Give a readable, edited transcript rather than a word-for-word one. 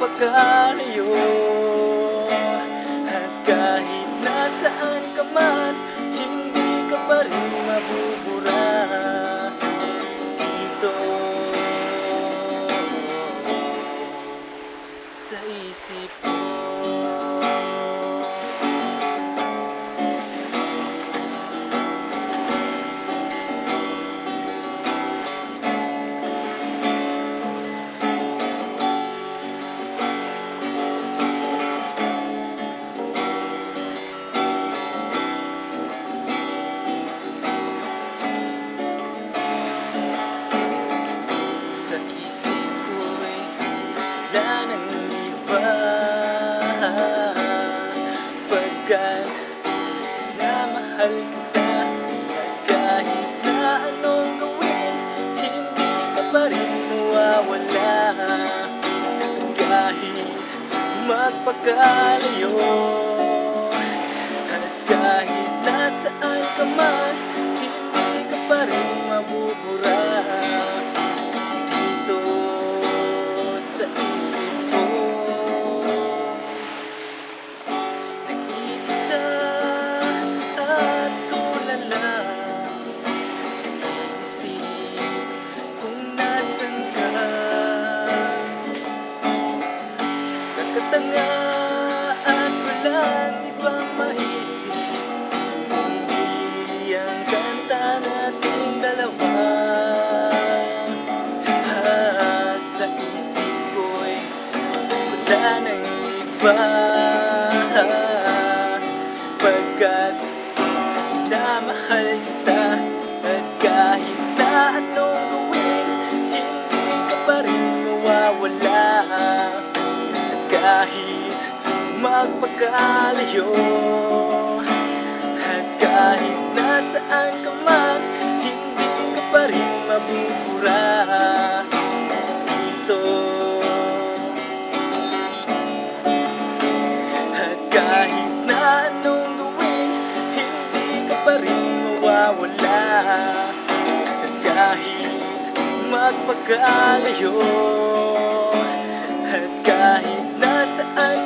magpakalayo. At kahit nasaan ka man, hindi ka pa rin mabubura dito sa isip ko. Sa isip ko'y wala nang iba, pagkat minamahal kita. At kahit na anong gawin, hindi ka pa rin mawawala. At kahit magpakalayo, at kahit nasaan ka man, hindi ka pa rin mabubura dito sa isip ko. Nag-iisa at tulala, nag-iisip kung nasan ka. Nakatanga at walang ibang maisip, kundi ang kanta nating dalawa. Sa isip ko'y wala nang iba, pagkat minamahal kita. At kahit na anong gawin, hindi ka pa rin mawawala. At kahit magpakalayo, at kahit nasaan ka man, hindi ka pa rin mabubura dito. At kahit na anong gawin, hindi ka pa rin mawawala. At kahit magpakalayo, at kahit nasaan